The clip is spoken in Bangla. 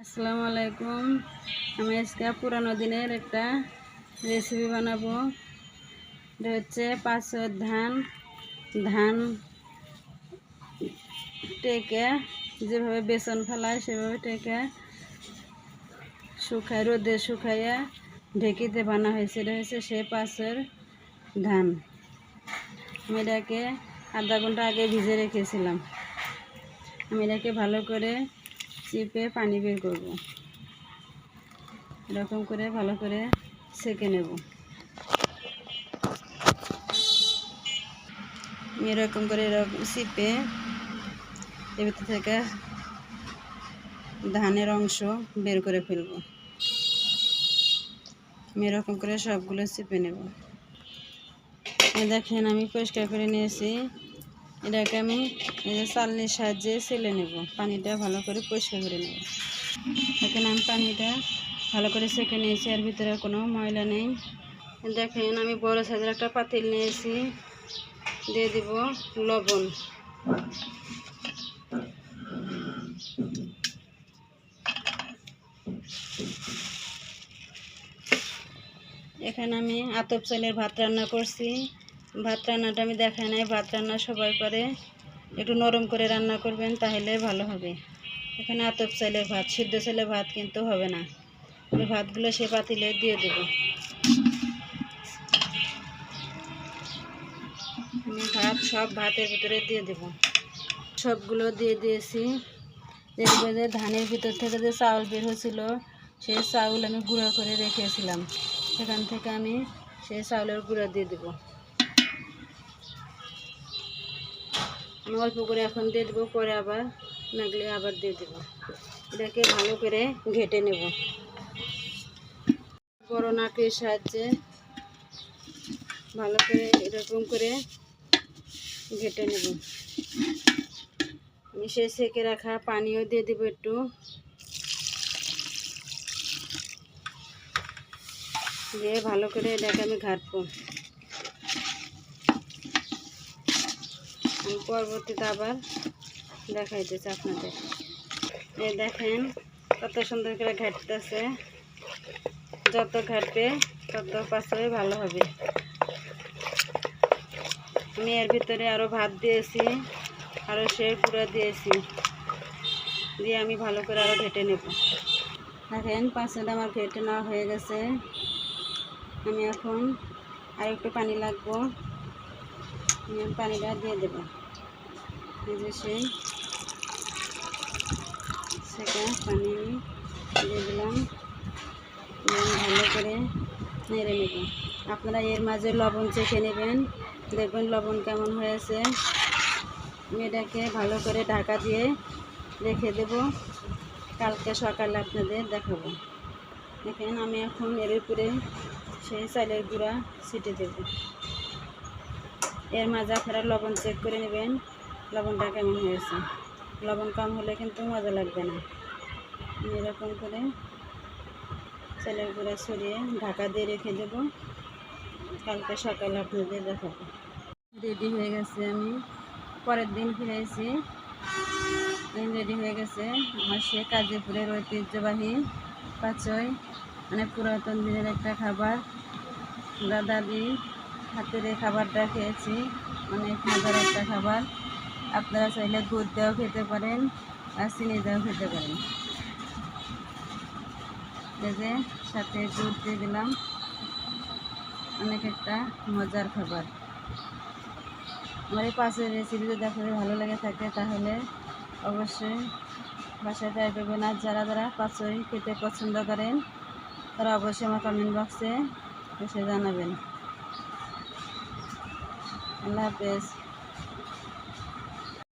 আসসালামু আলাইকুম। আমি আজকে পুরানো দিনের একটা রেসিপি বানাবো। এটা হচ্ছে পাঁচশোর ধান ধান টেকে যেভাবে বেসন ফেলায় সেভাবে টেকে শুকায়, রোদে শুকাইয়া ঢেকিতে বানা হয়েছে। এটা হচ্ছে সে পাঁচশোর ধান। আমি এটাকে আধা ঘন্টা আগে ভিজে রেখেছিলাম। আমি এটাকে ভালো করে চিপে পানি বের করব। এরকম করে ভালো করে সেঁকে নেব। এরকম করে চিপে এর ভিতর থেকে ধানের অংশ বের করে ফেলব। আমি এরকম করে সবগুলো চিপে নেব। দেখেন আমি পরিষ্কার করে নিয়েছি। এটাকে আমি চালনির সাহায্যে ছেলে নেব। পানিটা ভালো করে পরিষ্কার করে নেব। দেখেন আমি পানিটা ভালো করে সেঁকে নিয়েছি, এর ভিতরে কোনো ময়লা নেই। দেখেন আমি বড় সাইজের একটা পাতিল নিয়েছি, দিয়ে দিব লবণ। এখানে আমি আতপ চালের ভাত রান্না করছি। ভাত রান্নাটা আমি দেখাই নাই, ভাত রান্না সবাই পারে, একটু নরম করে রান্না করবেন তাহলে ভালো হবে। এখানে আতপ চালের ভাত, সিদ্ধ চালের ভাত কিন্তু হবে না। ওই ভাতগুলো সে পাতিলে দিয়ে দেব। আমি সব ভাতের ভিতরে দিয়ে দেব। সবগুলো দিয়ে দিয়েছি। দেখবে যে ধানের ভিতর থেকে যে চাউল বের হয়েছিল, সেই চাউল আমি গুঁড়া করে রেখেছিলাম, সেখান থেকে আমি সেই চাউলের গুঁড়া দিয়ে দেব। আমি অল্প করে এখন দিয়ে দেবো, পরে আবার নাগলে আবার দিয়ে দেবো। এটাকে ভালো করে ঘেটে নেব। বড় নাকের সাহায্যে ভালো করে এরকম করে ঘেটে নেব। আমি সেই সেঁকে রাখা পানিও দিয়ে দেবো একটু। দিয়ে ভালো করে এটাকে আমি ঘাটবো। আমি পরবর্তীতে আবার দেখাইতেছি আপনাদের। এই দেখেন কত সুন্দর করে ঘাটতেছে। যত ঘাটবে তত পাঁচশোই ভালো হবে। আমি এর ভিতরে আরও ভাত দিয়েছি, আরও সে গুঁড়া দিয়েছি, দিয়ে আমি ভালো করে আরও ঘেটে নেব। দেখেন পাঁচশোটা আমার ঘেটে নেওয়া হয়ে গেছে। আমি এখন আর একটু পানি লাগবো, আমি পানিটা দিয়ে দেবো। এই যে সেই সেটা পানি দিয়ে দিলাম, ভালো করে নেড়ে নেব। আপনারা এর মাঝে লবণ চেখে নেবেন, দেখবেন লবণ কেমন হয়েছে। আমি এটাকে ভালো করে ঢাকা দিয়ে রেখে দেব, কালকে সকালে আপনাদের দেখাবো। দেখেন আমি এখন এর উপরে সেই চালের গুঁড়া ছিটে দেব। এর মাঝে আপনারা লবণ চেক করে নেবেন, লবণটা কেমন হয়েছে। লবণ কম হলে কিন্তু মজা লাগবে না। এরকম করে চালের গুঁড়া ছড়িয়ে ঢাকা দিয়ে রেখে দেব, কালকে সকালে আপনাদের দেখাবো। রেডি হয়ে গেছে। আমি পরের দিন ফিরেছি, রেডি হয়ে গেছে আমার সে কাজীপুরের ঐতিহ্যবাহী পাঁচই, মানে পুরাতন দিনের একটা খাবার। দাদি হাতের এই খাবারটা খেয়েছি, অনেক মজার একটা খাবার। আপনারা চাইলে দুধ দিয়েও খেতে পারেন আর চিনি দিয়েও খেতে পারেন। এই যে সাথে দুধ দিয়ে দিলাম, অনেক একটা মজার খাবার। আমার এই পাঁচের রেসিপি যদি আপনাদের ভালো লেগে থাকে তাহলে অবশ্যই বাসায় ট্রাই করবেন। আর যারা যারা পাঁচই খেতে পছন্দ করেন তারা অবশ্যই আমার কমেন্ট বক্সে এসে জানাবেন। আল্লাহ হাফেজ।